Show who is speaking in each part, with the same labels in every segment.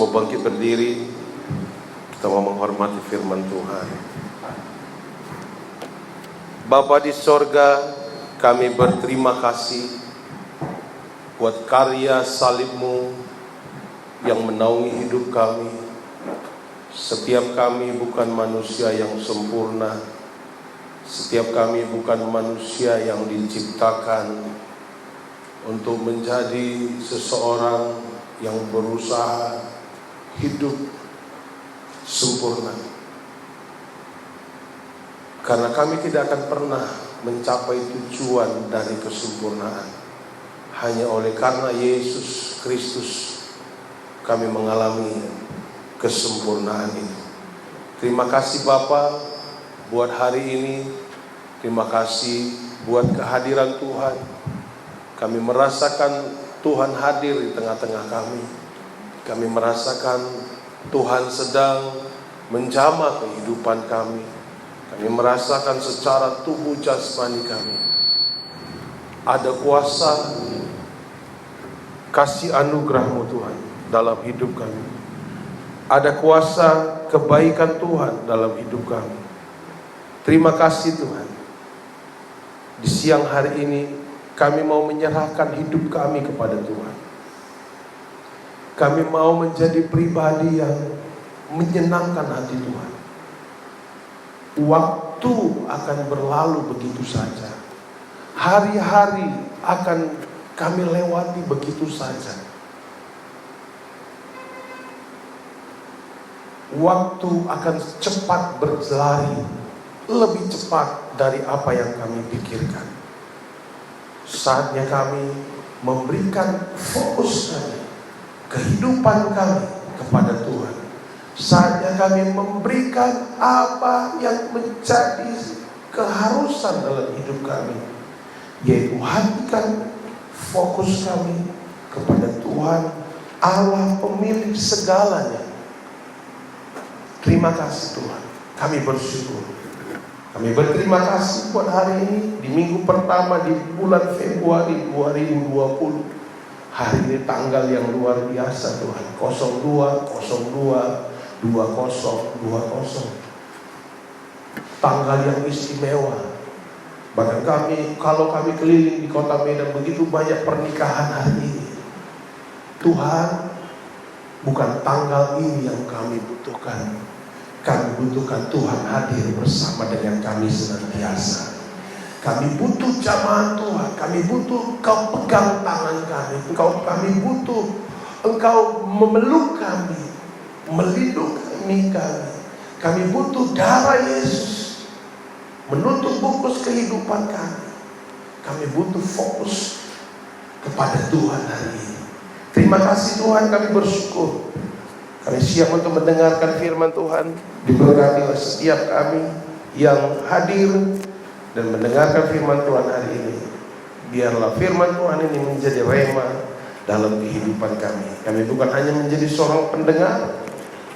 Speaker 1: mau bangkit berdiri, kita mau menghormati firman Tuhan. Bapa di sorga, kami berterima kasih buat karya salib-Mu yang menaungi hidup kami. Setiap kami bukan manusia yang sempurna. Setiap kami bukan manusia yang diciptakan untuk menjadi seseorang yang berusaha hidup sempurna. Karena kami tidak akan pernah mencapai tujuan dari kesempurnaan. Hanya oleh karena Yesus Kristus kami mengalami kesempurnaan ini. Terima kasih Bapa buat hari ini. Terima kasih buat kehadiran Tuhan. Kami merasakan Tuhan hadir di tengah-tengah kami. Kami merasakan Tuhan sedang menjamah kehidupan kami. Kami merasakan secara tubuh jasmani kami ada kuasa kasih anugerah-Mu Tuhan dalam hidup kami. Ada kuasa kebaikan Tuhan dalam hidup kami. Terima kasih Tuhan. Di siang hari ini kami mau menyerahkan hidup kami kepada Tuhan. Kami mau menjadi pribadi yang menyenangkan hati Tuhan. Waktu akan berlalu begitu saja. Hari-hari akan kami lewati begitu saja. Waktu akan cepat berlari, lebih cepat dari apa yang kami pikirkan. Saatnya kami memberikan fokus kami, kehidupan kami kepada Tuhan. Saatnya kami memberikan apa yang menjadi keharusan dalam hidup kami, yaitu hati kami, fokus kami kepada Tuhan Allah pemilik segalanya. Terima kasih Tuhan, kami bersyukur. Kami berterima kasih buat hari ini, di minggu pertama di bulan Februari 2020. Hari ini tanggal yang luar biasa Tuhan, 02/02/2020. Tanggal yang istimewa. Bahkan kalau kami keliling di kota Medan, begitu banyak pernikahan hari ini. Tuhan, bukan tanggal ini yang kami butuhkan. Kami butuhkan Tuhan hadir bersama dengan kami senantiasa. Kami butuh jamaah Tuhan. Kami butuh Engkau pegang tangan kami. Kami butuh Engkau memeluk kami, melindungi kami. Kami butuh darah Yesus menutup bungkus kehidupan kami. Kami butuh fokus kepada Tuhan hari ini. Terima kasih Tuhan, kami bersyukur. Kami siap untuk mendengarkan firman Tuhan. Diberkati oleh setiap kami yang hadir dan mendengarkan firman Tuhan hari ini. Biarlah firman Tuhan ini menjadi rema dalam kehidupan kami. Kami bukan hanya menjadi seorang pendengar,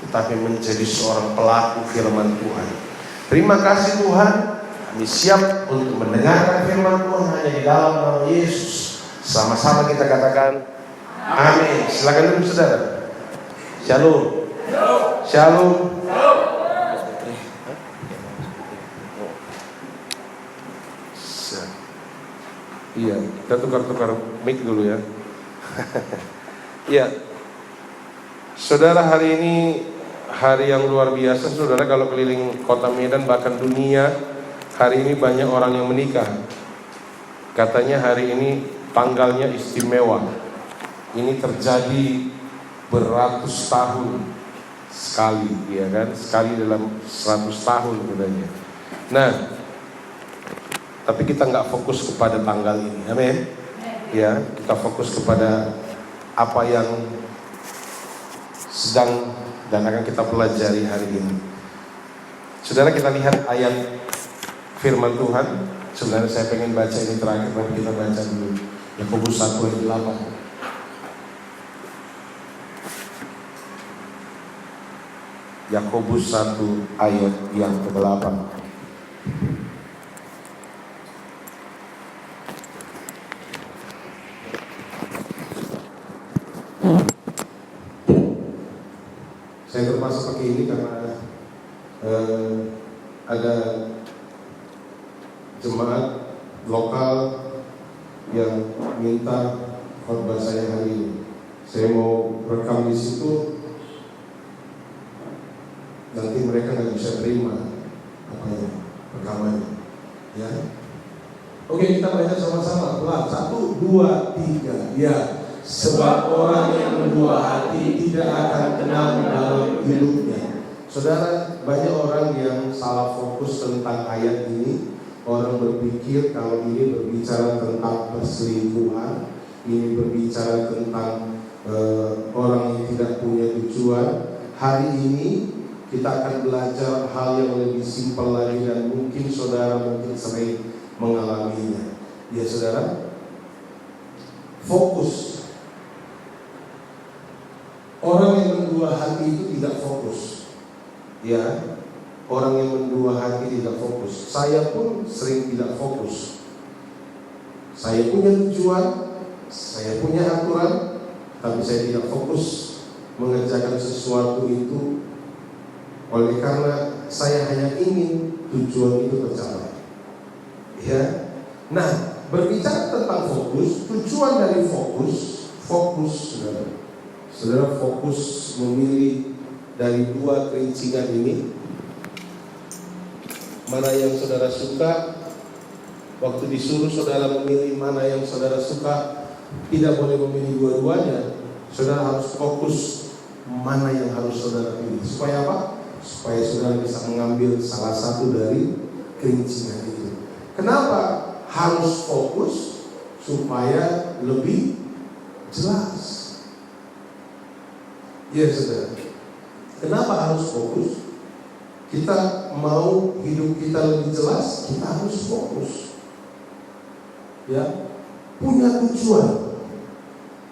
Speaker 1: tetapi menjadi seorang pelaku firman Tuhan. Terima kasih Tuhan. Kami siap untuk mendengarkan firman Tuhan hanya di dalam nama Yesus. Sama-sama kita katakan amin. Silakan duduk saudara. Shalom. Shalom. Iya, kita tukar-tukar mic dulu ya. Iya. Saudara, hari ini hari yang luar biasa. Saudara, kalau keliling kota Medan bahkan dunia, hari ini banyak orang yang menikah. Katanya hari ini tanggalnya istimewa. Ini terjadi beratus tahun sekali, ya kan? Sekali dalam 100 tahun katanya. Nah, tapi kita nggak fokus kepada tanggal ini, amin. Ya, kita fokus kepada apa yang sedang dan akan kita pelajari hari ini. Saudara, kita lihat ayat firman Tuhan. Sebenarnya saya pengen baca ini terakhir, tapi kita baca dulu Yakobus 1 ayat 8. Yakobus 1 ayat yang ke-8. ada jemaat lokal yang minta khotbah saya hari ini. Saya mau rekam di situ, nanti mereka nggak bisa terima rekamannya. Ya. Oke, kita baca sama-sama pelan. 1, 2, 3. Ya. Sebab orang yang berdua hati tidak akan tenang dalam hidupnya. Saudara, banyak orang yang salah fokus tentang ayat ini. Orang berpikir kalau ini berbicara tentang perselingkuhan, ini berbicara tentang orang yang tidak punya tujuan. Hari ini kita akan belajar hal yang lebih simpel lagi dan mungkin saudara mungkin sering mengalaminya. Ya saudara, fokus. Orang yang mendua hati itu tidak fokus. Ya, orang yang mendua hati tidak fokus. Saya pun sering tidak fokus. Saya punya tujuan, saya punya aturan, tapi saya tidak fokus mengerjakan sesuatu itu. Oleh karena saya hanya ingin tujuan itu tercapai. Ya. Nah, berbicara tentang fokus, tujuan dari fokus, saudara. Saudara fokus memilih dari dua kerincingan ini, mana yang saudara suka. Waktu disuruh saudara memilih mana yang saudara suka, tidak boleh memilih dua-duanya. Saudara harus fokus mana yang harus saudara pilih. Supaya apa? Supaya saudara bisa mengambil salah satu dari kerincingan itu. Kenapa harus fokus? Supaya lebih jelas. Ya saudara, kenapa harus fokus? Kita mau hidup kita lebih jelas, kita harus fokus. Ya, punya tujuan.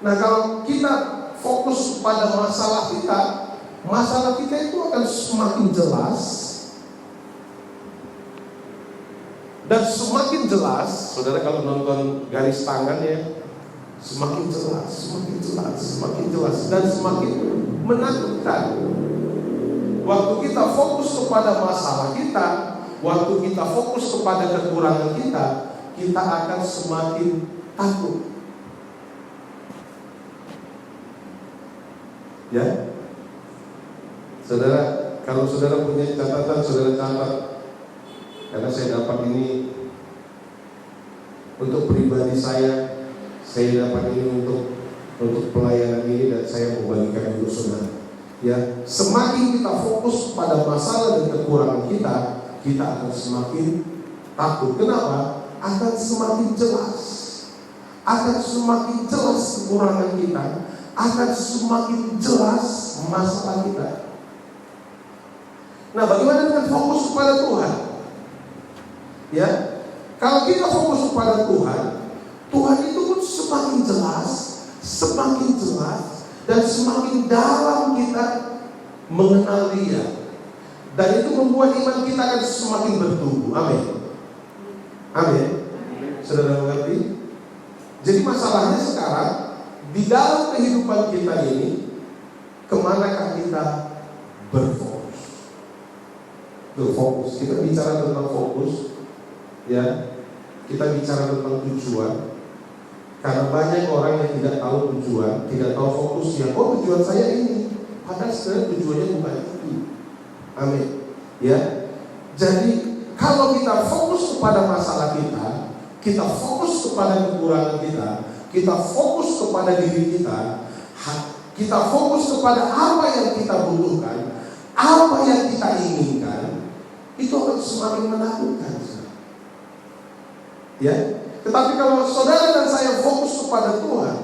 Speaker 1: Nah, kalau kita fokus pada masalah kita itu akan semakin jelas. Dan semakin jelas, saudara kalau nonton garis tangan ya, semakin jelas, dan semakin menakutkan. Waktu kita fokus kepada masalah kita, waktu kita fokus kepada kekurangan kita akan semakin takut. Ya, saudara, kalau saudara punya catatan, saudara catat. Karena saya dapat ini untuk pribadi saya dapat ini untuk pelayanan ini dan saya mau bagikan untuk saudara. Ya, semakin kita fokus pada masalah dan kekurangan kita akan semakin takut. Kenapa? Akan semakin jelas. Akan semakin jelas kekurangan kita, akan semakin jelas masalah kita. Nah, bagaimana dengan fokus kepada Tuhan? Ya, kalau kita fokus kepada Tuhan itu pun semakin jelas, dan semakin dalam kita mengenal Dia. Dan itu membuat iman kita akan semakin bertumbuh. Amin. Saudara mengerti? Jadi masalahnya sekarang di dalam kehidupan kita ini, kemanakah kita berfokus? Berfokus. Kita bicara tentang fokus, ya. Kita bicara tentang tujuan. Karena banyak orang yang tidak tahu tujuan, tidak tahu fokusnya. Oh, tujuan saya ini, padahal sebenarnya tujuannya bukan itu. Amin. Ya. Jadi kalau kita fokus kepada masalah kita fokus kepada kekurangan kita fokus kepada diri kita fokus kepada apa yang kita butuhkan, apa yang kita inginkan, itu akan semakin menakutkan. Ya. Tetapi kalau saudara dan saya fokus kepada Tuhan,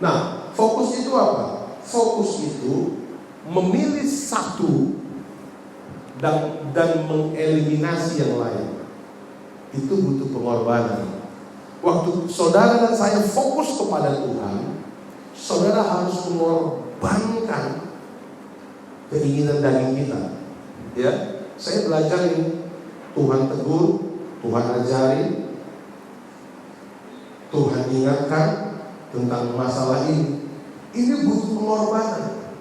Speaker 1: nah, fokus itu apa? Fokus itu memilih satu dan mengeliminasi yang lain. Itu butuh pengorbanan. Waktu saudara dan saya fokus kepada Tuhan, saudara harus mengorbankan keinginan daging kita. Ya, saya belajar ini, Tuhan tegur, Tuhan ajari, Tuhan ingatkan tentang masalah ini. Ini butuh pengorbanan.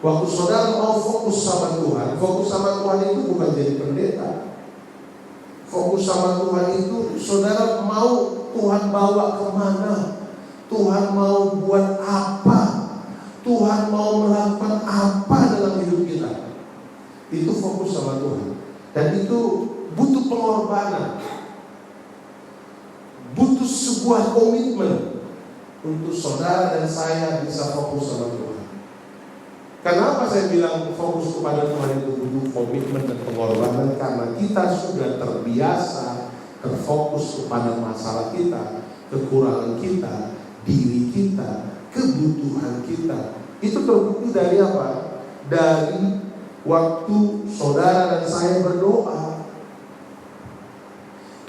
Speaker 1: Waktu saudara mau fokus sama Tuhan, fokus sama Tuhan itu bukan jadi pendeta. Fokus sama Tuhan itu saudara mau Tuhan bawa kemana, Tuhan mau buat apa, Tuhan mau melakukan apa dalam hidup kita. Itu fokus sama Tuhan. Dan itu butuh pengorbanan, butuh sebuah komitmen untuk saudara dan saya bisa fokus sama Tuhan. Kenapa saya bilang fokus kepada Tuhan itu butuh komitmen dan pengorbanan? Karena kita sudah terbiasa terfokus kepada masalah kita, kekurangan kita, diri kita, kebutuhan kita. Itu terbukti dari apa? Dari waktu saudara dan saya berdoa.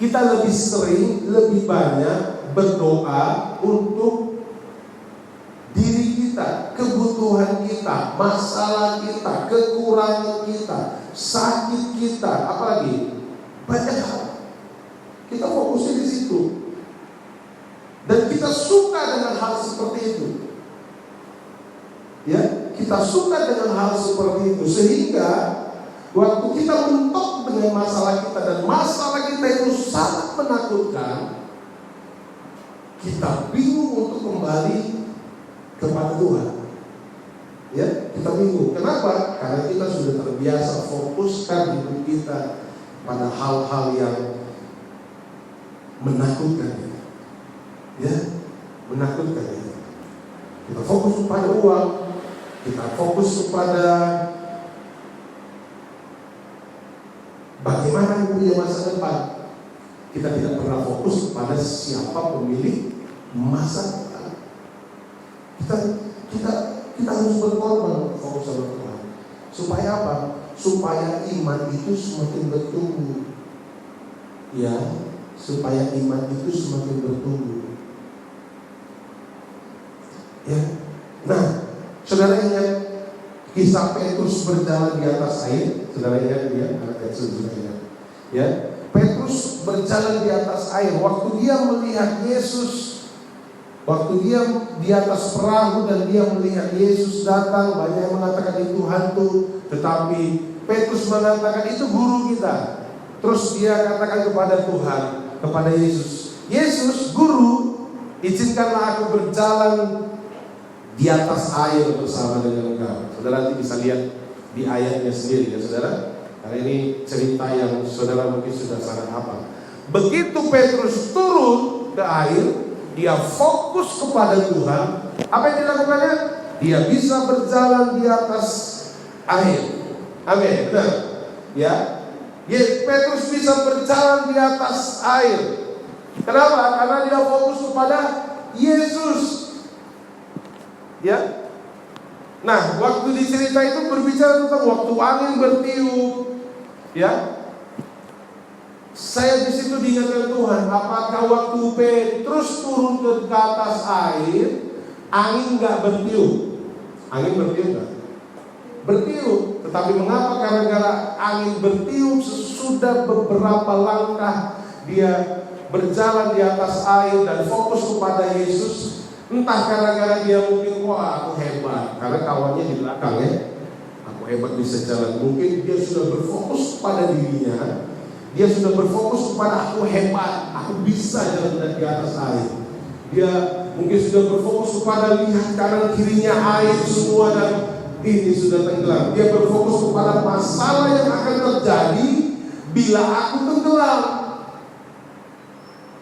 Speaker 1: Kita lebih sering, lebih banyak berdoa untuk diri kita, kebutuhan kita, masalah kita, kekurangan kita, sakit kita, apalagi banyak hal. Kita fokusnya di situ. Dan kita suka dengan hal seperti itu. Ya, kita suka dengan hal seperti itu sehingga waktu kita mentok dengan masalah kita dan masalah kita itu sangat menakutkan, kita bingung untuk kembali kepada Tuhan. Ya, kita bingung. Kenapa? Karena kita sudah terbiasa fokuskan hidup kita pada hal-hal yang menakutkan. Ya, menakutkan. Kita fokus kepada uang, kita fokus kepada bagaimana punya masa depan. Kita tidak pernah fokus kepada siapa pemilik masa depan. Kita harus berkorban fokus sama Tuhan. Supaya apa? Supaya iman itu semakin bertumbuh. Ya, supaya iman itu semakin bertumbuh. Ya. Nah, saudara ingat kisah Petrus berjalan di atas air? Saudara ingat dia? Anak kecil sudah ingat. Ya, Petrus berjalan di atas air. Waktu dia melihat Yesus, waktu dia di atas perahu dan dia melihat Yesus datang, banyak yang mengatakan itu hantu, tetapi Petrus mengatakan itu guru kita. Terus dia katakan kepada Tuhan, kepada Yesus, Yesus guru, izinkanlah aku berjalan di atas air bersama dengan engkau. Saudara nanti bisa lihat di ayatnya sendiri ya saudara. Karena ini cerita yang saudara mungkin sudah sangat hafal. Begitu Petrus turun ke air, dia fokus kepada Tuhan. Apa yang dilakukannya? Dia bisa berjalan di atas air. Amin. Benar? Ya. Petrus bisa berjalan di atas air. Kenapa? Karena dia fokus kepada Yesus. Ya. Nah, waktu di cerita itu berbicara tentang waktu angin bertiup. Ya. Saya di situ diingatkan Tuhan, apakah waktu Petrus turun ke atas air, angin nggak bertiup? Angin bertiup nggak? Bertiup. Tetapi mengapa? Gara-gara angin bertiup sesudah beberapa langkah dia berjalan di atas air dan fokus kepada Yesus. Entah gara-gara dia mungkin wah aku hebat, karena kawannya di belakang ya, aku hebat bisa jalan. Mungkin dia sudah berfokus pada dirinya. Dia sudah berfokus kepada aku hebat, aku bisa jalan di atas air. Dia mungkin sudah berfokus kepada lihat kanan kirinya air semua dan ini sudah tenggelam. Dia berfokus kepada masalah yang akan terjadi bila aku tenggelam.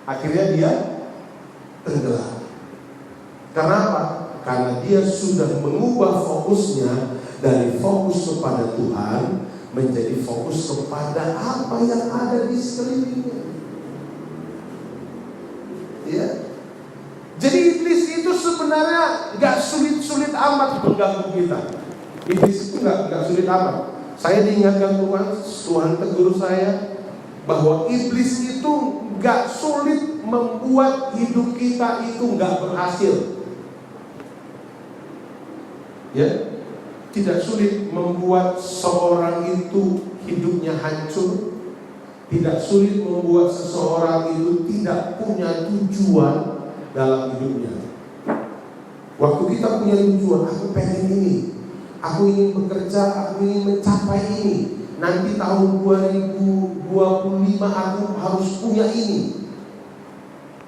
Speaker 1: Akhirnya dia tenggelam. Kenapa? Karena dia sudah mengubah fokusnya dari fokus kepada Tuhan menjadi fokus kepada apa yang ada di sekelilingnya. Ya. Jadi iblis itu sebenarnya gak sulit-sulit amat mengganggu kita. Iblis itu gak sulit amat. Saya diingatkan Tuhan tegur saya bahwa iblis itu gak sulit membuat hidup kita itu gak berhasil. Ya, tidak sulit membuat seorang itu hidupnya hancur. Tidak sulit membuat seseorang itu tidak punya tujuan dalam hidupnya. Waktu kita punya tujuan, aku pengen ini, Aku ingin bekerja, aku ingin mencapai ini. Nanti tahun 2025 aku harus punya ini.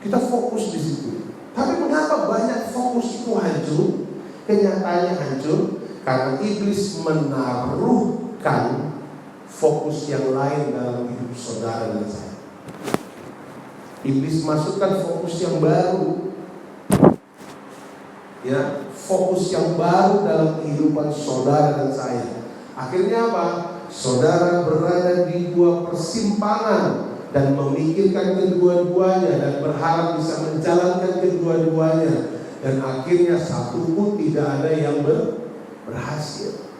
Speaker 1: Kita fokus di situ. Tapi mengapa banyak fokus itu hancur? Kenyataannya hancur karena iblis menaruhkan fokus yang lain dalam hidup saudara dan saya. Iblis masukkan fokus yang baru, ya, fokus yang baru dalam kehidupan saudara dan saya. Akhirnya apa? Saudara berada di dua persimpangan dan memikirkan kedua-duanya dan berharap bisa menjalankan kedua-duanya, dan akhirnya satu pun tidak ada yang berhasil.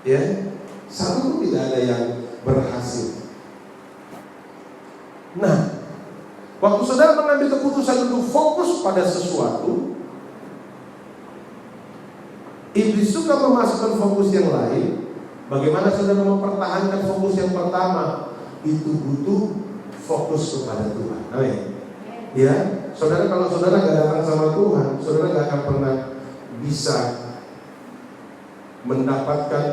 Speaker 1: Ya, satu pun tidak ada yang berhasil. Nah, waktu saudara mengambil keputusan untuk fokus pada sesuatu, iblis suka memasukkan fokus yang lain. Bagaimana saudara mempertahankan fokus yang pertama? Itu butuh fokus kepada Tuhan. Amin. Ya, saudara, kalau saudara gak datang sama Tuhan, saudara gak akan pernah bisa mendapatkan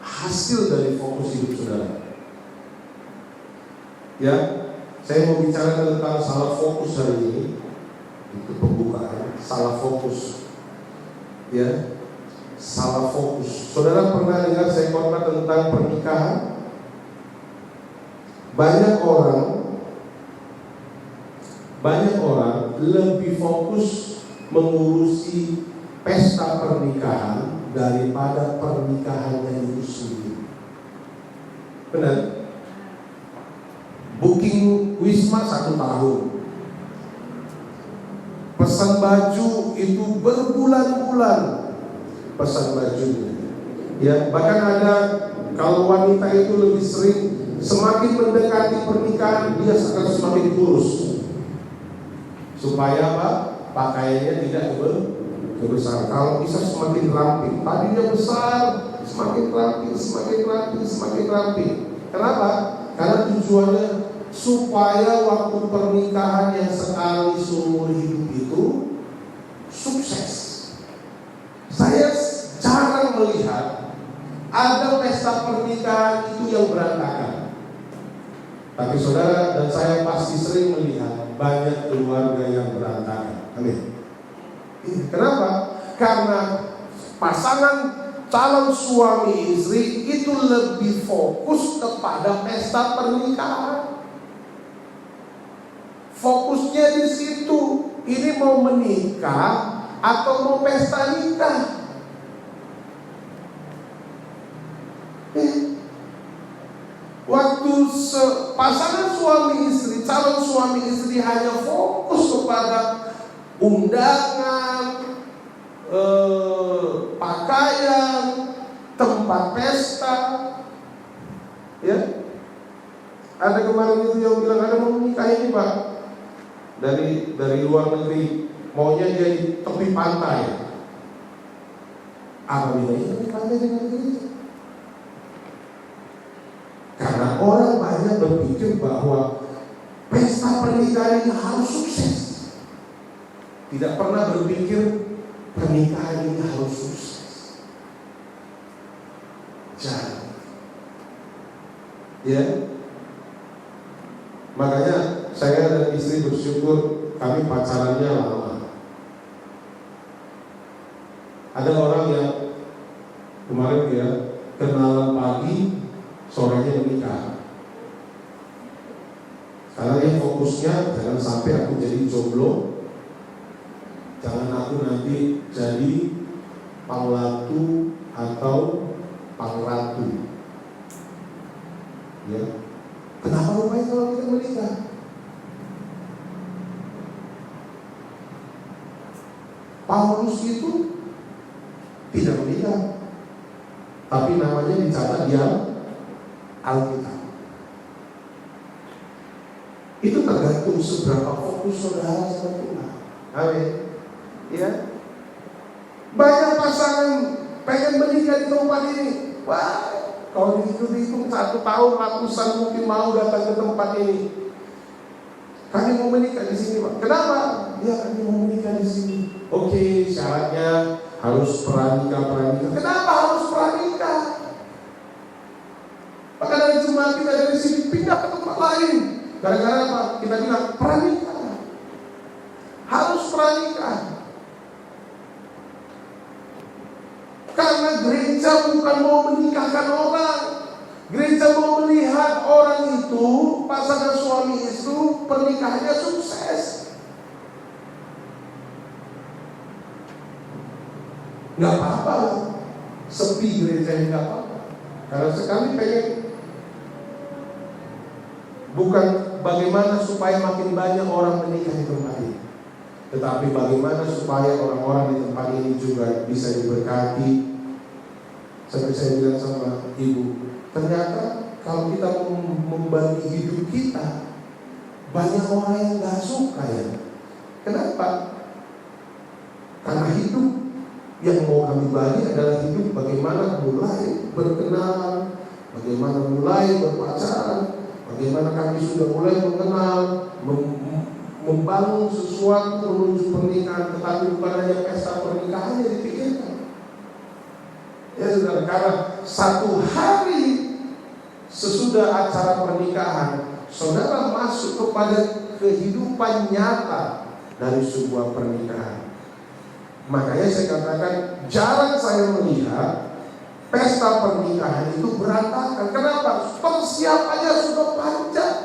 Speaker 1: hasil dari fokus hidup saudara. Ya, saya mau bicara tentang salah fokus hari ini. Itu pembukaan, salah fokus. Ya, salah fokus. Saudara pernah dengar saya khotbah tentang pernikahan? Banyak orang lebih fokus mengurusi pesta pernikahan daripada pernikahannya itu sendiri. Benar? Booking Wisma 1 tahun, pesan baju itu berbulan-bulan pesan bajunya. Ya, bahkan ada, kalau wanita itu lebih sering, semakin mendekati pernikahan dia akan semakin kurus, supaya apa? Pakaiannya tidak besar. Kalau bisa semakin ramping. Tadinya besar, semakin ramping, semakin ramping, semakin ramping. Kenapa? Karena tujuannya supaya waktu pernikahan yang sekali seumur hidup itu sukses. Saya jarang melihat ada pesta pernikahan itu yang berantakan. Tapi saudara dan saya pasti sering melihat banyak keluarga yang berantakan. Amin. Kenapa? Karena pasangan calon suami istri itu lebih fokus kepada pesta pernikahan. Fokusnya di situ. Ini mau menikah atau mau pesta nikah? Waktu pasangan suami istri, calon suami istri hanya fokus kepada undangan, pakaian, tempat pesta. Ya, ada kemarin itu yang bilang ada mau menikah ini Pak, dari luar negeri, maunya jadi tepi pantai. Apa bedanya tepi pantai dengan gereja? Karena orang banyak berpikir bahwa pesta pernikahan ini harus sukses, tidak pernah berpikir pernikahan ini harus sukses. Jangan. Ya, makanya saya dan istri bersyukur kami pacarannya lama. Ada orang yang kemarin dia kenalan pagi, sorenya menikah. Karena dia fokusnya jangan sampai aku jadi jomblo, jangan aku nanti jadi panglatu atau pangratu. Ya, kenapa rupanya kalau kita menikah? Paulus itu tidak menikah, tapi namanya dicatat di Alkitab. Itu tergantung seberapa fokus saudara sama Tuhan. Amin. Ya. Banyak pasangan pengen menikah di tempat ini. Wah, kalau dihitung 1 tahun ratusan mungkin mau datang ke tempat ini. Kami mau menikah di sini Pak. Kenapa? Ya kami mau menikah di sini. Oke, syaratnya harus pranikah. Kenapa harus pranikah? Maka dari jemaat kita dari sini pindah ke tempat lain. Gara-gara apa? Kita bilang pranikah. Harus pranikah. Karena gereja bukan mau menikahkan orang. Gereja mau melihat orang itu, pasangan suami istri, pernikahannya sukses. Gak apa-apa, sepi gereja gak apa-apa. Karena sekali pengen, bukan bagaimana supaya makin banyak orang menikah di tempat ini, tetapi bagaimana supaya orang-orang di tempat ini juga bisa diberkati. Sampai saya bilang sama ibu, ternyata kalau kita membagi hidup kita, banyak orang yang gak suka ya. Kenapa? Karena hidup yang mau kami bagi adalah hidup bagaimana mulai berkenalan, bagaimana mulai berpacaran, bagaimana kami sudah mulai mengenal, membangun sesuatu menuju pernikahan, tetapi bukan hanya pesta pernikahan yang dipikirkan. Ya saudara, karena satu hari sesudah acara pernikahan, saudara masuk kepada kehidupan nyata dari sebuah pernikahan. Makanya saya katakan jarang saya melihat pesta pernikahan itu berantakan. Kenapa? Persiapannya sudah panjang.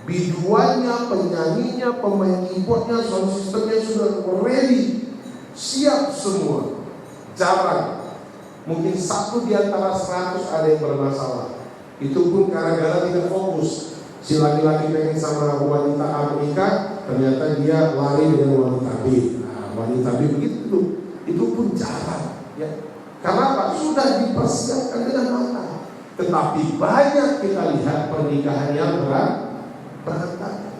Speaker 1: Biduannya, penyanyinya, pemain keyboardnya, sound systemnya sudah ready, siap semua. Jarang. Mungkin satu di antara 100 ada yang bermasalah. Itu pun gara-gara tidak fokus. Si laki-laki pengen sama wanita A menikah, ternyata dia lari dengan wanita B. Nah, wanita B begitu. Itu pun jarang. Ya. Karena apa? Sudah dipersiapkan dengan matang. Tetapi banyak kita lihat pernikahan yang berantakan.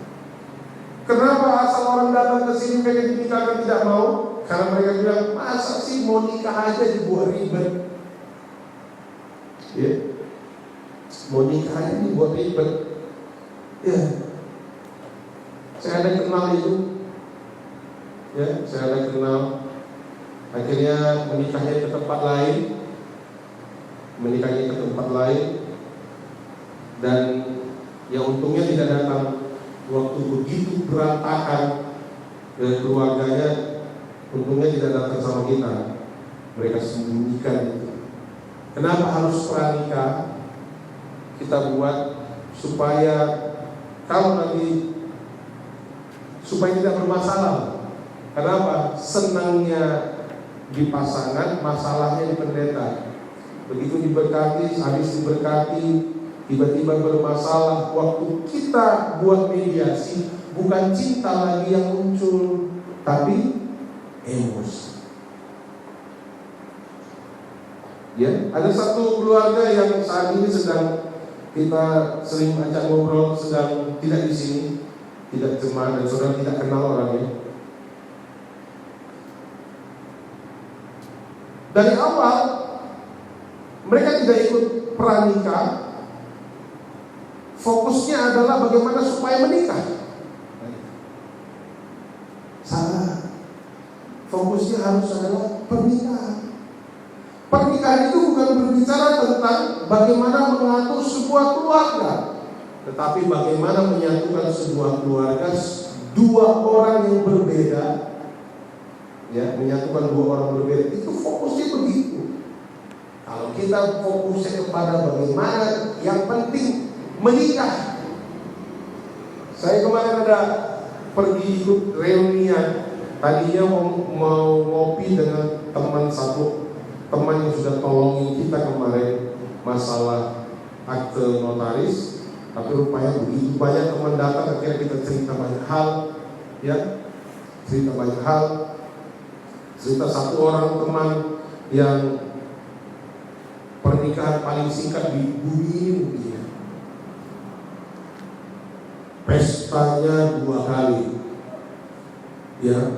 Speaker 1: Kenapa asal orang datang ke sini pengen dinikahkan tidak mau? Karena mereka bilang, masa sih mau nikah aja dibuat ribet. Ya. Mau nikah aja dibuat ribet. Ya. Saya ada kenal itu. Ya, saya ada kenal. Akhirnya menikahnya ke tempat lain. Dan ya untungnya tidak datang. Waktu begitu berantakan keluarganya, untungnya tidak datang sama kita. Mereka sembunyikan itu. Kenapa harus pranikah? Kita buat supaya kalau nanti supaya tidak bermasalah. Kenapa? Senangnya di pasangan, masalahnya di pendeta. Begitu diberkati, habis diberkati, tiba-tiba bermasalah. Waktu kita buat mediasi, bukan cinta lagi yang muncul, tapi emosi. Ya, ada satu keluarga yang saat ini sedang kita sering ajak ngobrol, sedang tidak di sini, tidak jemaat dan saudara tidak kenal orangnya. Dari awal mereka tidak ikut pranikah. Fokusnya adalah bagaimana supaya menikah. Salah. Fokusnya harus adalah pernikahan. Pernikahan itu bukan berbicara tentang bagaimana mengatur sebuah keluarga, tetapi bagaimana menyatukan sebuah keluarga, dua orang yang berbeda. Ya, menyatukan dua orang berbeda. Itu fokusnya begitu. Kalau kita fokusnya kepada bagaimana yang penting menikah. Saya kemarin ada pergi ikut reunian. Tadinya mau ngopi dengan teman yang sudah tolongin kita kemarin masalah akte notaris, tapi rupanya begitu banyak teman datang, akhirnya kita cerita banyak hal, ya, cerita satu orang teman yang pernikahan paling singkat di bumi ini, pestanya 2 kali, ya,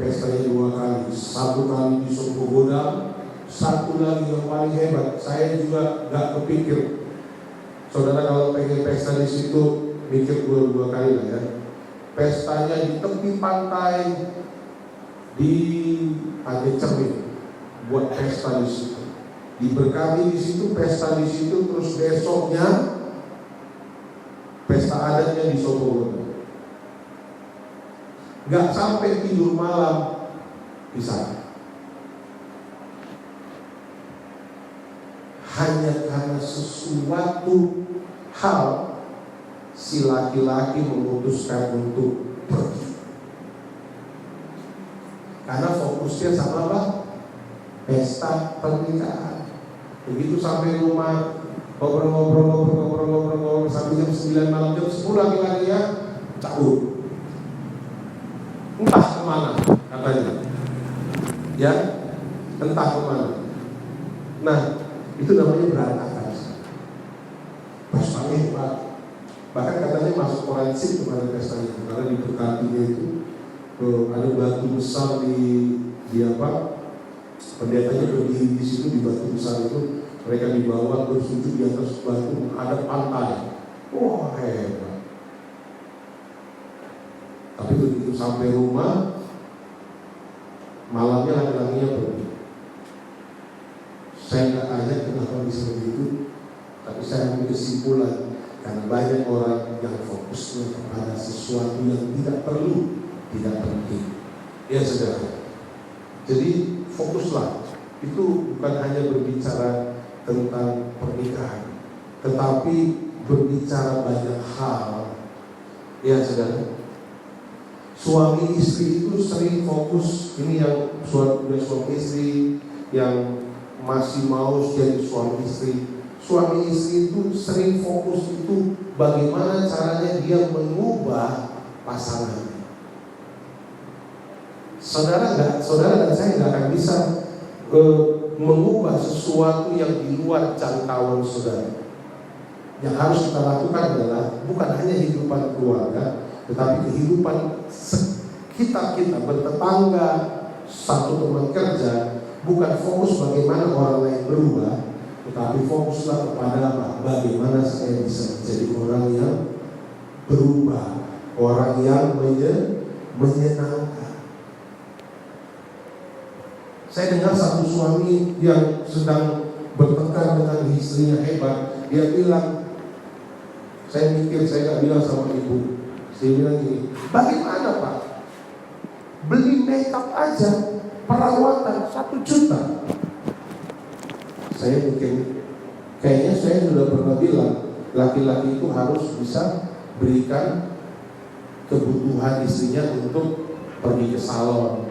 Speaker 1: satu kali di Sogogoda. Satu lagi yang paling hebat, saya juga gak kepikir. Saudara kalau pengen pesta di situ, mikir 2 kali lah ya. Pestanya di tepi pantai, di ada cermin buat pesta di situ. Diberkati di situ, pesta di situ, terus besoknya pesta adatnya di Solo. Gak sampai tidur malam di sana. Hanya karena sesuatu hal si laki-laki memutuskan untuk pergi. Karena fokusnya sama apa? Pesta pernikahan. Begitu sampai rumah ngobrol sampai jam 9 malam, jam 10 laki-lakinya cabut. Entah kemana katanya. Ya, entah kemana. Nah, itu namanya berantakan. Pestanya hebat. Bahkan katanya masuk forensik kepada pesta itu, karena diberkatinya itu ada batu besar di apa? Pendetanya berdiri di situ di batu besar itu, mereka dibawa bersujud di atas batu menghadap pantai. Wah, hebat. Tapi begitu sampai rumah, malamnya laki-lakinya pergi. Saya nggak tanya kenapa bisa begitu, tapi saya ambil kesimpulan karena banyak orang yang fokusnya kepada sesuatu yang tidak perlu, tidak penting. Ya saudara. Jadi fokuslah. Itu bukan hanya berbicara tentang pernikahan, tetapi berbicara banyak hal. Ya saudara. Suami istri itu sering fokus. Ini yang suami istri yang masih mau jadi suami istri. Suami istri itu sering fokus itu bagaimana caranya dia mengubah pasangannya. Saudara dan saya nggak akan bisa mengubah sesuatu yang di luar jangkauan saudara. Yang harus kita lakukan adalah bukan hanya kehidupan keluarga, tetapi kehidupan kita bertetangga, satu teman kerja. Bukan fokus bagaimana orang lain berubah, tetapi fokuslah kepada apa? Bagaimana saya bisa menjadi orang yang berubah, orang yang menyenangkan. Saya dengar satu suami yang sedang bertengkar dengan istrinya hebat. Dia bilang, saya mikir, saya gak bilang sama ibu. Saya bilang gini, bagaimana Pak? Beli makeup aja, perawatan 1 juta. Saya mikir, kayaknya saya sudah pernah bilang, laki-laki itu harus bisa berikan kebutuhan istrinya untuk pergi ke salon.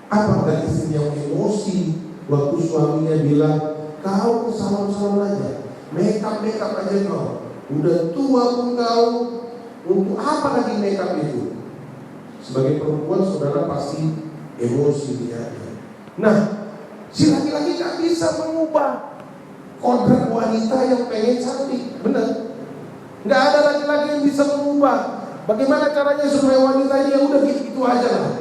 Speaker 1: Apakah istrinya emosi waktu suaminya bilang, kau ke salon aja, makeup aja kau, udah tua pun kau, untuk apa lagi makeup itu? Sebagai perempuan saudara pasti emosi dia. Nah, si laki-laki gak bisa mengubah kodrat wanita yang pengen cantik, benar? Gak ada laki-laki yang bisa mengubah. Bagaimana caranya supaya wanita ini udah gitu aja lah.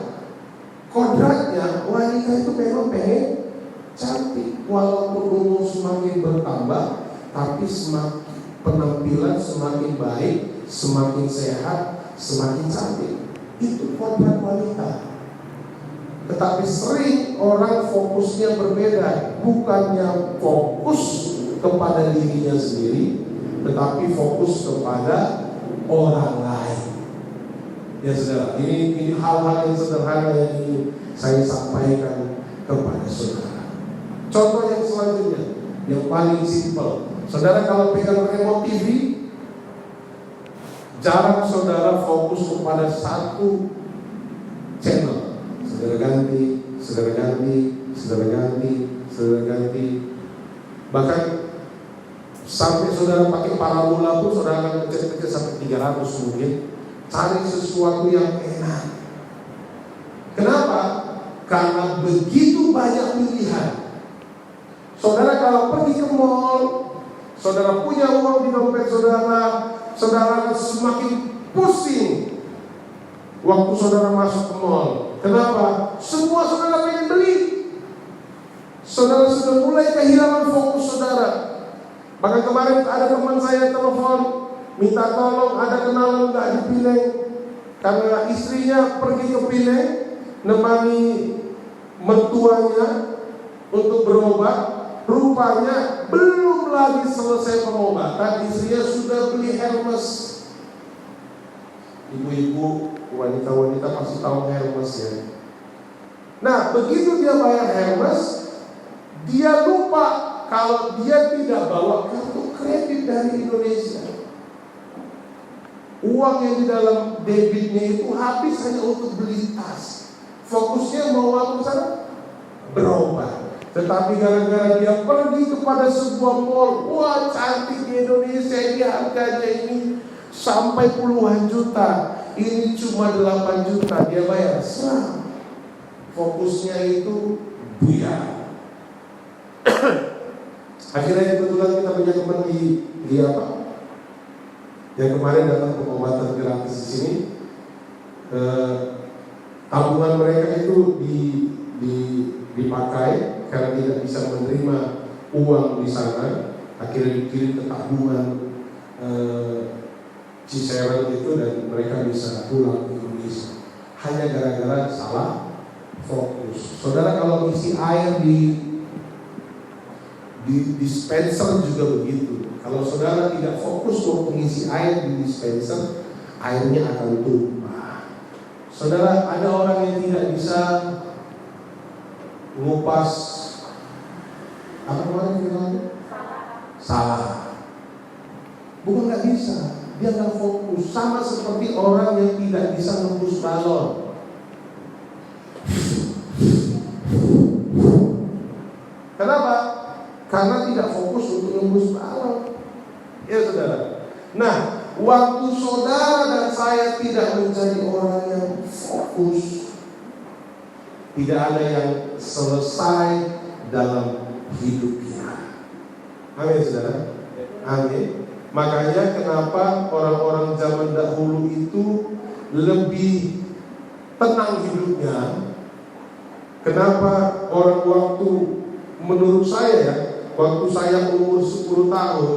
Speaker 1: Kodratnya wanita itu memang pengen cantik, walaupun umur semakin bertambah, tapi semakin penampilan semakin baik, semakin sehat, semakin cantik. Itu kodrat wanita. Tetapi sering orang fokusnya berbeda, bukannya fokus kepada dirinya sendiri, tetapi fokus kepada orang lain. Ya saudara, ini hal-hal yang sederhana yang ingin saya sampaikan kepada saudara. Contoh yang selanjutnya, yang paling simpel. Saudara kalau pegang remote TV, jarang saudara fokus kepada satu channel. Saudara ganti. Bahkan sampai saudara pakai parabola pun saudara akan kecil-kecil sampai 300 mungkin. Cari sesuatu yang enak. Kenapa? Karena begitu banyak pilihan. Saudara kalau pergi ke mall, saudara punya uang di dompet saudara semakin pusing waktu saudara masuk ke mall. Kenapa? Semua saudara pengen beli. Saudara sudah mulai kehilangan fokus saudara. Bahkan kemarin ada teman saya telepon, minta tolong, ada kenalan gak di Pineng, karena istrinya pergi ke Pineng, nemani mertuanya untuk berobat. Rupanya belum lagi selesai pengobatan, istrinya sudah beli Hermes. Ibu-ibu, wanita-wanita pasti tahu Hermes ya. Nah, begitu dia bayar Hermes, dia lupa kalau dia tidak bawa kartu kredit dari Indonesia. Uang yang di dalam debitnya itu habis hanya untuk beli tas. Fokusnya mau apa sana? Berobat. Tetapi gara-gara dia pergi kepada sebuah mall, wah cantik di Indonesia ini, harganya ini sampai puluhan juta, ini cuma 8 juta, dia bayar serang. Fokusnya itu buyar. Akhirnya kebetulan kita punya teman di apa? Yang kemarin datang pengobatan gratis di sini. Tabungan mereka itu dipakai karena tidak bisa menerima uang di sana. Akhirnya dikirim ke tabungan Cicerel itu dan mereka bisa pulang ke Indonesia. Hanya gara-gara salah fokus. Saudara, kalau isi air di dispenser juga begitu. Kalau saudara tidak fokus untuk mengisi air di dispenser, airnya akan tumpah. Saudara, ada orang yang tidak bisa ngupas apa kemarin bilangnya? Salah. Bukan nggak bisa, dia nggak fokus. Sama seperti orang yang tidak bisa nembus balon. Kenapa? Karena tidak fokus untuk nembus balon. Ya saudara. Nah, waktu saudara dan saya tidak menjadi orang yang fokus, tidak ada yang selesai dalam hidup kita. Amin saudara. Amin. Makanya kenapa orang-orang zaman dahulu itu lebih tenang hidupnya. Kenapa orang waktu, menurut saya ya, waktu saya umur 10 tahun,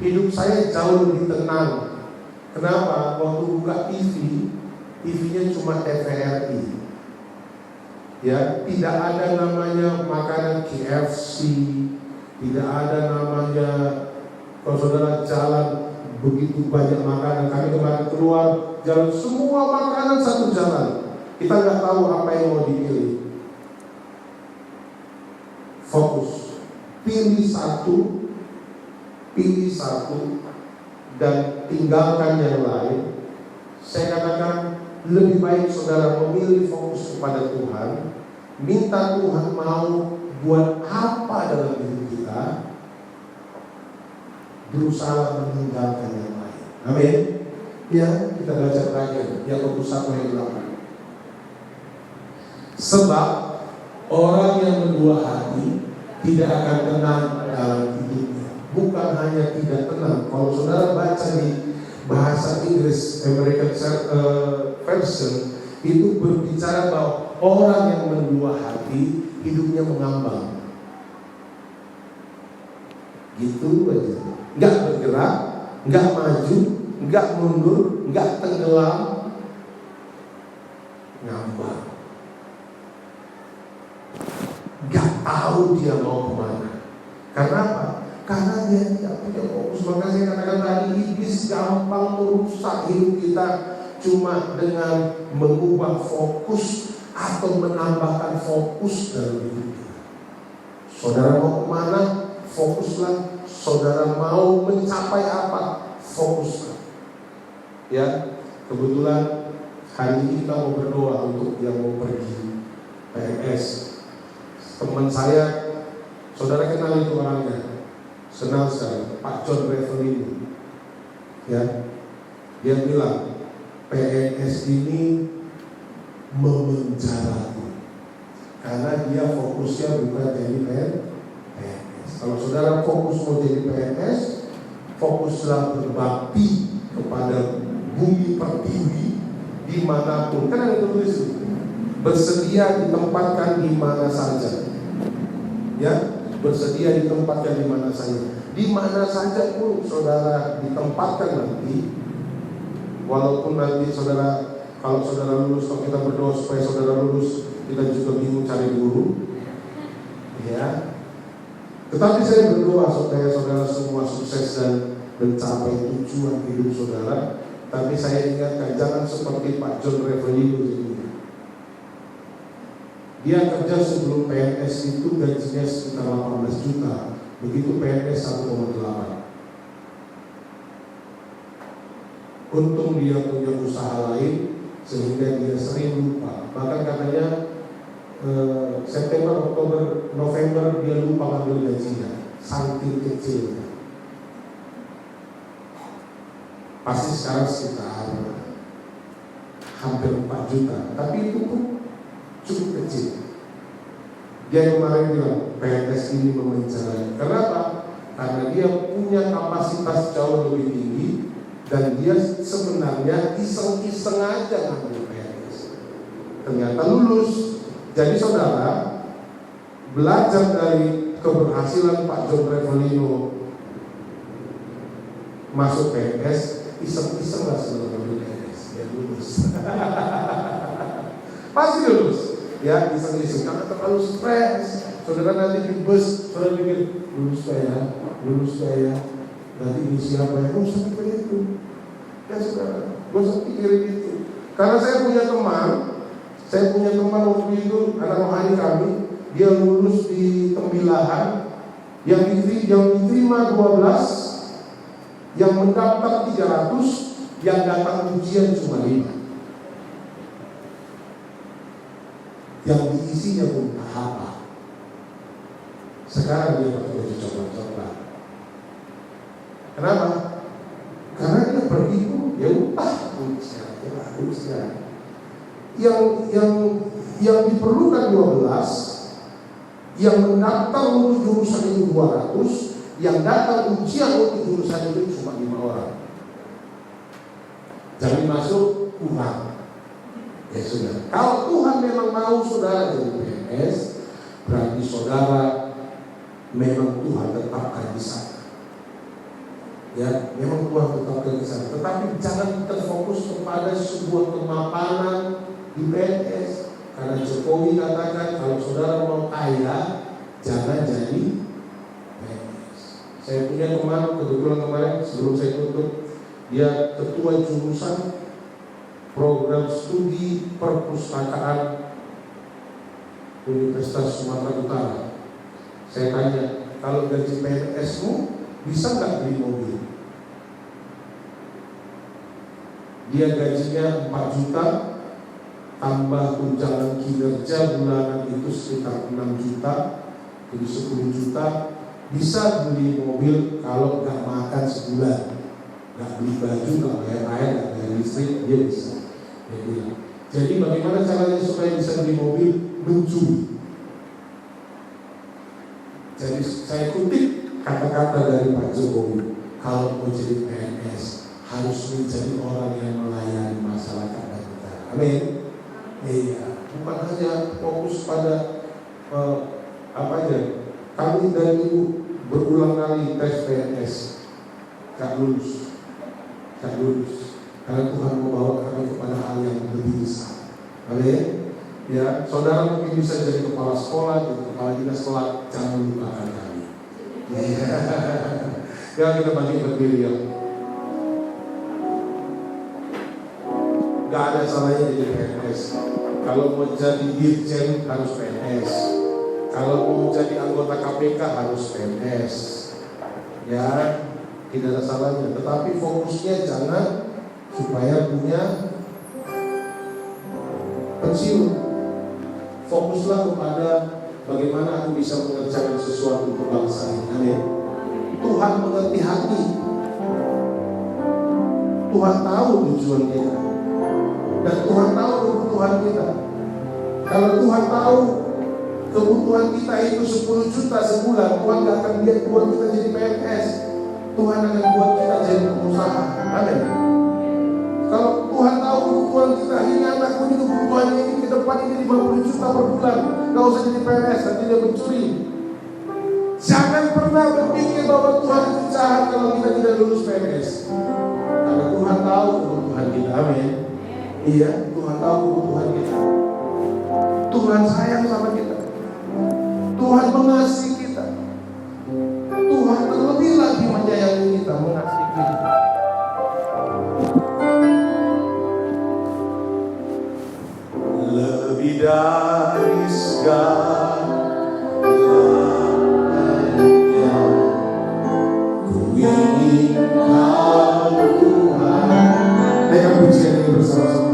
Speaker 1: hidup saya jauh lebih tenang. Kenapa? Waktu buka TV-nya cuma TVRI. Ya, tidak ada namanya makanan KFC, tidak ada namanya, kalau saudara jalan begitu banyak makanan. Kami kemarin keluar jalan, semua makanan satu jalan. Kita nggak tahu apa yang mau dipilih. Fokus, pilih satu dan tinggalkan yang lain. Saya katakan lebih baik saudara memilih fokus kepada Tuhan, minta Tuhan mau buat apa dalam hidup kita, berusaha meninggalkan yang lain. Amin. Ya, kita baca terakhir Yakobus 1:8. Sebab orang yang berdua hati tidak akan tenang dalam hidupnya. Bukan hanya tidak tenang. Kalau saudara baca di bahasa Inggris American Version, itu berbicara bahwa orang yang berdua hati hidupnya mengambang. Gitu aja. Nggak bergerak, nggak maju, nggak mundur, nggak tenggelam, ngambang. Nggak tahu dia mau kemana. Karena apa? Karena dia tidak punya fokus. Maka saya katakan tadi, iblis gampang merusak hidup kita cuma dengan mengubah fokus atau menambahkan fokus dalam hidup kita. Saudara mau kemana? Fokuslah. Saudara mau mencapai apa? Fokuslah. Ya, kebetulan hari ini kita mau berdoa untuk yang mau pergi PNS. Teman saya, saudara kenal itu orangnya, senang sekali, Pak John Revelini. Ya, dia bilang PNS ini memenjaraku karena dia fokusnya bukan jadi PNS. Kalau saudara fokus mau jadi PNS, fokuslah berbakti kepada bumi pertiwi dimanapun. Kan ada tulis bersedia ditempatkan di mana saja. Ya, bersedia ditempatkan di mana saja. Di mana saja pun saudara ditempatkan nanti, walaupun nanti saudara Kalau saudara lulus, kalau kita berdoa supaya saudara lulus, kita juga bingung cari guru, ya. Tetapi saya berdoa supaya saudara semua sukses dan mencapai tujuan hidup saudara. Tapi saya ingatkan, jangan seperti Pak John Revelino ini. Dia kerja sebelum PNS itu gajinya sekitar 18 juta, begitu PNS 1,8. Untung dia punya usaha lain sehingga dia sering lupa. Bahkan katanya September, Oktober, November dia lupa ngambil gajinya, saking kecilnya. Pasti sekarang sekitar hampir 4 juta, tapi itu pun cukup kecil. Dia kemarin bilang PNS ini memenjarakan. Kenapa? Karena dia punya kapasitas jauh lebih tinggi dan dia sebenarnya iseng-iseng aja ngambil PNS. Ternyata lulus. Jadi saudara, belajar dari keberhasilan Pak John Revelino masuk PNS, iseng-iseng lah sebelum ngambil PNS, dia lulus. Pasti lulus. Ya, iseng-iseng karena terlalu stres. Saudara nanti di bus, saudara pikir lulus saya, nanti ini siapa ya? Oh, saya pikir itu. Ya saudara, gue usah pikirin itu. Karena saya punya teman waktu itu, anak rohani kami, dia lulus di Tembilahan, yang diterima 12, yang mendaftar 300, yang datang ujian cuma 5. Yang diisinya pun apa? Sekarang dia pakai baju coklat-coklat. Kenapa? Karena dia pergi pun ya bagusnya. Yang diperlukan 12, yang mendaftar untuk jurusan itu 200, yang datang ujian untuk jurusan itu cuma 5 orang. Jadi masuk kurang. Ya sudah. Kalau Tuhan memang mau saudara jadi PNS, berarti saudara memang Tuhan tetapkan di sana. Ya, memang Tuhan tetapkan di sana. Tetapi jangan terfokus kepada sebuah kemapanan di PNS. Karena Jokowi katakan kalau saudara mau kaya, jangan jadi PNS. Saya punya teman kebetulan kemarin sebelum saya tutup, dia ketua jurusan program studi perpustakaan Universitas Sumatera Utara. Saya tanya, kalau gaji PNS-mu bisa nggak beli mobil? Dia gajinya 4 juta, tambah tunjangan kinerja bulanan itu sekitar 6 juta, jadi 10 juta, bisa beli mobil kalau nggak makan sebulan, nggak beli baju, nggak bayar air, nggak bayar listrik, dia bisa. Jadi bagaimana caranya supaya bisa beli mobil? Mencuri. Jadi saya kutip kata-kata dari Pak Jokowi, kalau mau jadi PNS harus menjadi orang yang melayani masyarakat dan negara. Amin. Iya, bukan hanya fokus pada apa aja. Kami dan ibu berulang kali tes PNS, gak lulus. Karena Tuhan membawa kami kepada hal yang lebih besar. Amin. Ya, saudara mungkin bisa jadi kepala sekolah, jadi kepala dinas kelak, jangan lupakan kami. Ya, kita bagi berdiri ya. Gak ada salahnya jadi PNS. Kalau mau jadi dirjen harus PNS. Kalau mau jadi anggota KPK harus PNS. Ya, tidak ada salahnya. Tetapi fokusnya jangan supaya punya pensiun. Fokuslah kepada bagaimana aku bisa mengerjakan sesuatu untuk bangsa ini. Amin. Tuhan mengerti hati. Tuhan tahu tujuan kita. Dan Tuhan tahu kebutuhan kita. Kalau Tuhan tahu kebutuhan kita itu 10 juta sebulan, Tuhan gak akan buat kita jadi PNS. Tuhan akan buat kita jadi pengusaha. Amin. Kalau Tuhan tahu kebutuhan kita, ini anakku ini kebutuhannya ini ke depan ini 50 juta per bulan, gak usah jadi PNS, nanti dia mencuri. Jangan pernah berpikir bahwa Tuhan itu jahat kalau kita tidak lulus PNS. Karena Tuhan tahu kebutuhan kita. Amin. Iya, Tuhan tahu kebutuhan kita. Tuhan sayang sama kita. Tuhan mengasihi kita. Tuhan terlebih lagi menyayangi kita, mengasihi kita. Lebih dari segalanya, ku ingin Kau Tuhan. Naikkan pujian ini bersama-sama.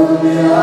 Speaker 2: Hallelujah.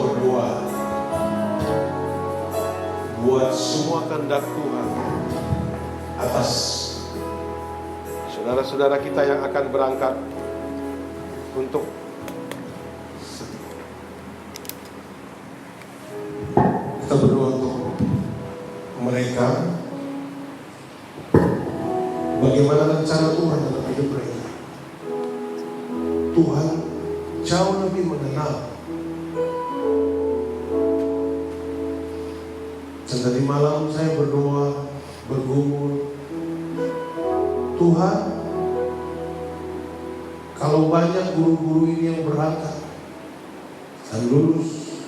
Speaker 1: berdoa buat semua kehendak Tuhan atas saudara-saudara kita yang akan berangkat untuk kita berdoa untuk mereka, bagaimana rencana Tuhan dalam hidup mereka. Tuhan jauh lebih mengenal. Dan tadi malam saya berdoa, bergumul, Tuhan, kalau banyak guru-guru ini yang berangkat dan lulus,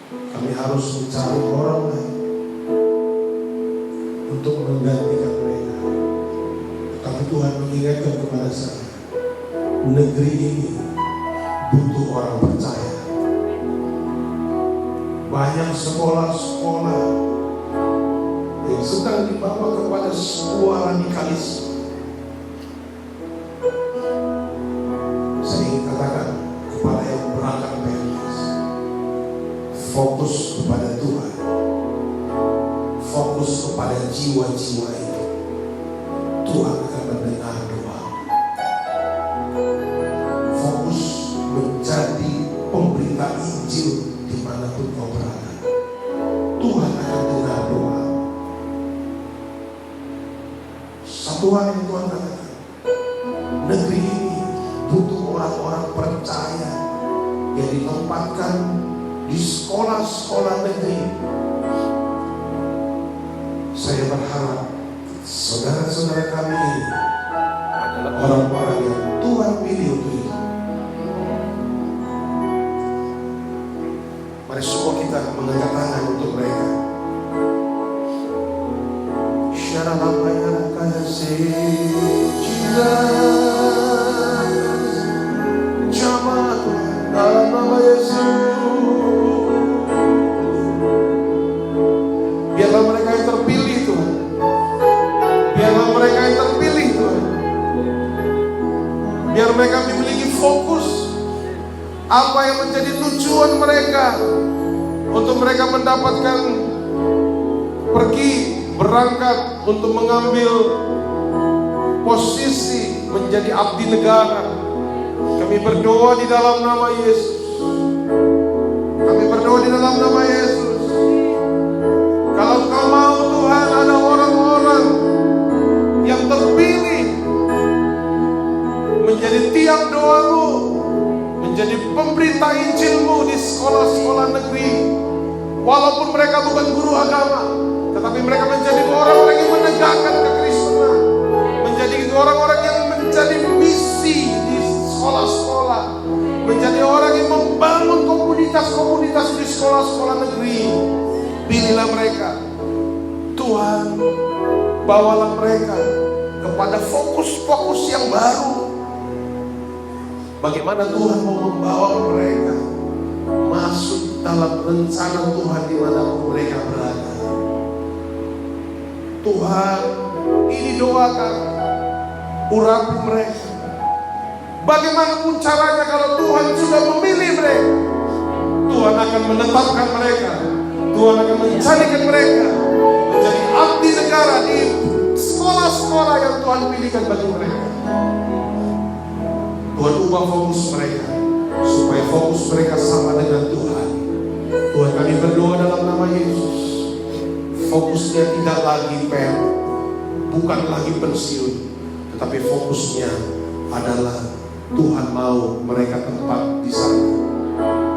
Speaker 1: kami harus mencari orang lain untuk menggantikan mereka. Tapi Tuhan mengingatkan kepada saya, negeri ini butuh orang percaya. Banyak sekolah-sekolah yang sedang dibawa kepada sebuah radikalisme. Saya ingin katakan kepada yang berangkat PMS, fokus kepada Tuhan, fokus kepada jiwa-jiwa itu. Tuhan akan mendengar doa. Fokus menjadi pemberita Injil dimanapun kau berada. Tuhan akan dengar doa. Satu hal yang Tuhan katakan, negeri ini butuh orang-orang percaya yang ditempatkan di sekolah-sekolah negeri. Saya berharap saudara-saudara kami ini adalah orang-orang yang Tuhan pilih untuk itu. Mari semua kita mengangkat tangan untuk mereka. Jamaah Tuhan dalam nama Yesus. Biarlah mereka yang terpilih Tuhan. Biarlah mereka yang terpilih Tuhan. Biar mereka memiliki fokus apa yang menjadi tujuan mereka, untuk mereka mendapatkan pergi berangkat untuk mengambil posisi menjadi abdi negara. Kami berdoa di dalam nama Yesus. Kami berdoa di dalam nama Yesus. Kalau Engkau mau Tuhan, ada orang-orang yang terpilih menjadi tiang doamu, menjadi pemberita Injilmu di sekolah-sekolah negeri. Walaupun mereka bukan guru agama, tetapi mereka menjadi orang-orang yang menegakkan kekristenan, menjadi orang-orang yang menjadi misi di sekolah-sekolah, menjadi orang yang membangun komunitas-komunitas di sekolah-sekolah negeri. Pilihlah mereka Tuhan, bawalah mereka kepada fokus-fokus yang baru. Bagaimana Tuhan mau membawa mereka masuk dalam rencana Tuhan dimanapun mereka berada. Tuhan, ini doakan, urapi mereka. Bagaimanapun caranya, kalau Tuhan sudah memilih mereka, Tuhan akan menetapkan mereka, Tuhan akan menjadikan mereka menjadi abdi negara di sekolah-sekolah yang Tuhan pilihkan bagi mereka. Tuhan ubah fokus mereka, supaya fokus mereka sama dengan Tuhan. Tuhan, kami berdoa dalam nama Yesus, fokusnya tidak lagi bukan lagi pensiun, tetapi fokusnya adalah Tuhan mau mereka tempat di sana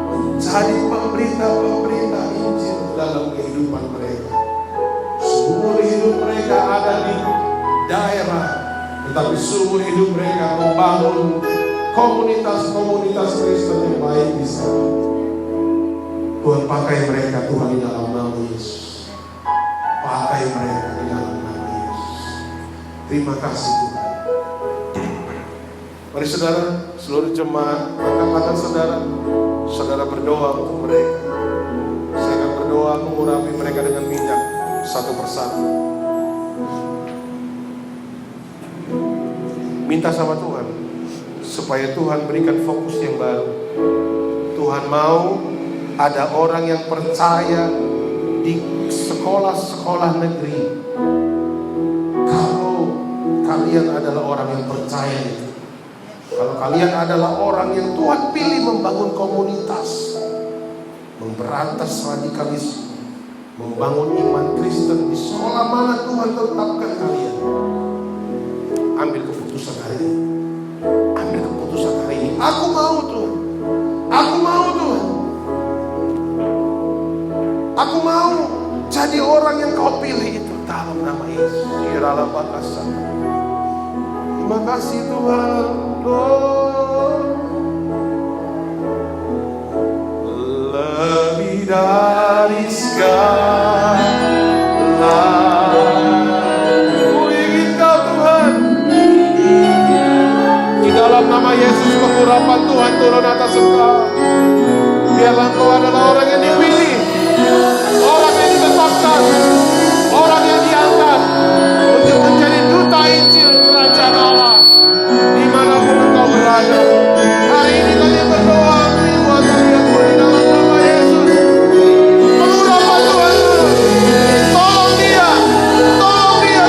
Speaker 1: menjadi pemberita Injil dalam kehidupan mereka. Seluruh hidup mereka ada di daerah, tetapi seluruh hidup mereka membangun komunitas-komunitas Kristen yang baik di sana. Tuhan, pakai mereka Tuhan di dalam nama Yesus. Pakai mereka di dalam nama Yesus. Terima kasih Tuhan. Mari saudara, seluruh jemaat, angkat tangan saudara. Saudara berdoa untuk mereka. Saya akan berdoa mengurapi mereka dengan minyak satu persatu. Minta sama Tuhan supaya Tuhan berikan fokus yang baru. Tuhan mau Ada orang yang percaya di sekolah-sekolah negeri. Kalau kalian adalah orang yang percaya itu, kalau kalian adalah orang yang Tuhan pilih membangun komunitas, memberantas radikalisme, membangun iman Kristen di sekolah mana Tuhan tetapkan kalian, ambil keputusan hari ini. Ambil keputusan hari ini. Aku mau Tuhan. Aku mau Tuhan. Aku mau jadi orang yang Kau pilih itu dalam nama Yesus. Terima kasih Tuhan. Lebih dari segala, ku ingin Kau Tuhan. Di dalam nama Yesus, pengurapan Tuhan turun atas Engkau. Biarlah Engkau adalah orang yang dipilih, orang yang ditetapkan, orang yang diangkat untuk menjadi duta Injil Kerajaan Allah dimanapun Engkau berada. Hari ini kami berdoa buat kalian di dalam nama Yesus. Pengurapan Tuhan turun. Tolong dia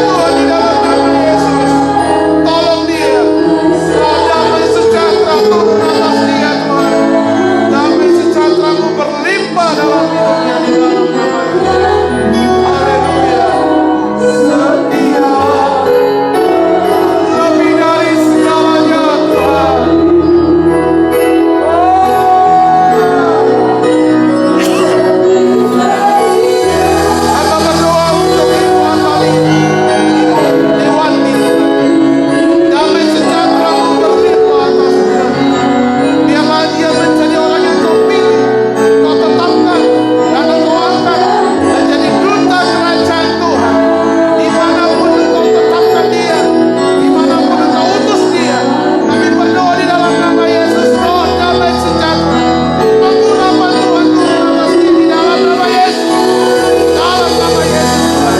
Speaker 1: Tuhan di dalam nama Yesus. Tolong dia. Roh damai sejahtera turun atas dia Tuhan. Damai sejahtera-Mu berlimpah dalam hidupnya di dalam nama Yesus. Haleluya. Setia lebih dari segalanya Tuhan. Anda berdoa untuk ibu Atali, Dewanti. Damai sejahtera-Mu berlimpah atas dia. Biarlah dia menjadi orang yang Kau pilih, Kau tetapkan, dan Kau angkat menjadi duta kerajaan Tuhan. Dimanapun Engkau tetapkan dia, dimanapun Engkau utus dia, kami berdoa di dalam nama Yesus. Roh damai sejahtera, pengurapan Tuhan turun atas dia di dalam nama Yesus. Dalam nama Yesus Tuhan.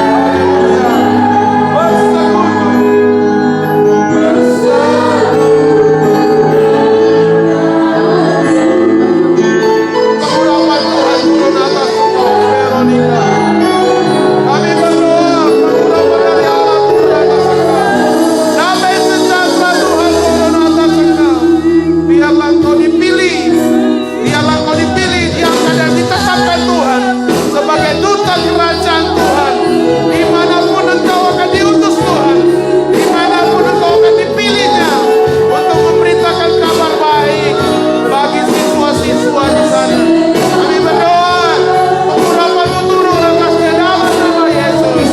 Speaker 1: Haleluya. Bersekutu. Pengurapan Tuhan turun atas engkau, Veronica. Kami berdoa, pengurapan dari Allah turun atas engkau. Damai sejahtera Tuhan turun atas engkau. Biarlah engkau dipilih, diangkat dan ditetapkan Tuhan sebagai duta kerajaan Tuhan. Dimanapun engkau akan diutus Tuhan, dimanapun engkau akan dipilihnya untuk memberitakan kabar baik bagi siswa-siswa di sana. Kami berdoa, pengurapan-Mu turun atasnya dalam nama Yesus.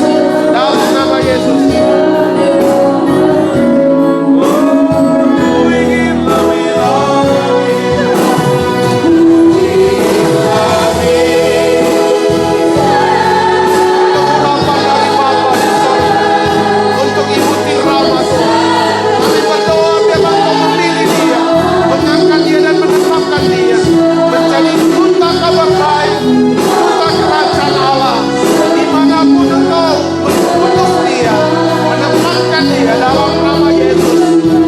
Speaker 1: Dalam nama Yesus. Oh, ingin lebih lagi. Pengurapan dari Bapa di sorga untuk Ibu Tirama Tuhan. Kami berdoa biarlah Engkau memilih dia, mengangkat dia dan menetapkan dia menjadi duta kabar baik, duta kerajaan Allah. Dimanapun Engkau mengutus dia, menempatkan dia dalam nama Yesus.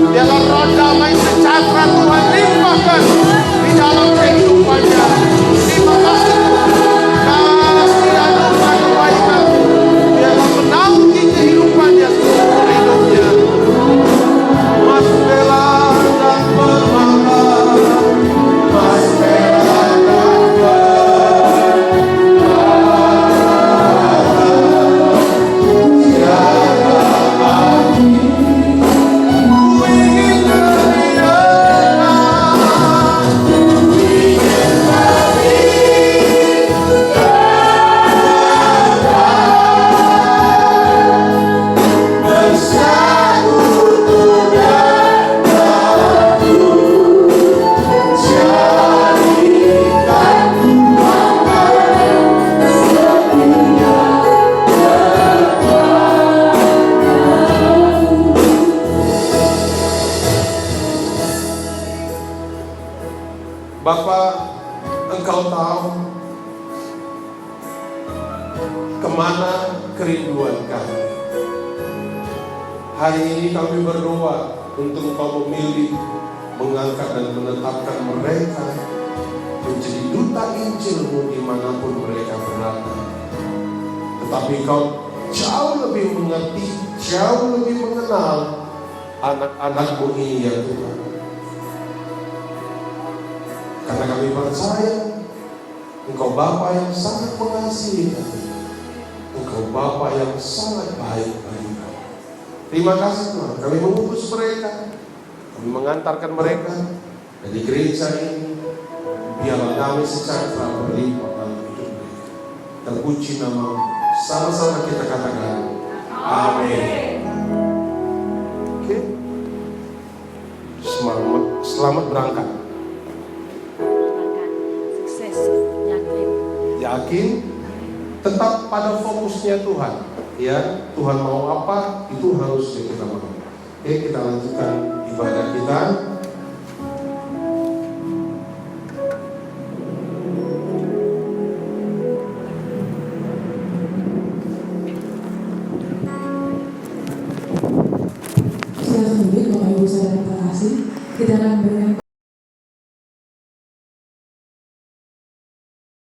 Speaker 1: Biarlah roh damai sejahtera Tuhan limpahkan di dalam kehidupannya. Terima kasih Tuhan. Kasih anugerah kebaikan-Mu biarlah menaungi kehidupannya seumur hidupnya. Mas Bela dan Permata, Mas Bela dan ku ingin lebih dekat, bersatu dan jadikan Bapa, Engkau tahu kemana kerinduan kami. Hari ini kami berdoa untuk Engkau memilih, mengangkat dan menetapkan mereka menjadi duta Injilmu dimanapun mereka berada. Tetapi Kau jauh lebih mengerti, jauh lebih mengenal anak-anak-Mu ini ya Tuhan. Karena kami percaya Engkau Bapa yang sangat mengasihi kami. Engkau Bapa yang sangat baik bagi kami. Terima kasih Tuhan, kami mengutus mereka, kami mengantarkan mereka dari gereja ini. Biarlah kami sejahtera berlimpah dalam hidup mereka. Terpuji nama-Mu. Sama-sama kita katakan amin. Oke. Selamat berangkat.
Speaker 2: Sukses,
Speaker 1: Yakin, tetap pada fokusnya Tuhan. Ya, Tuhan mau apa, itu harusnya kita mau. Oke, kita lanjutkan ibadah kita.
Speaker 3: Silakan duduk Bapak Ibu Saudara terkasih. Kita akan berikan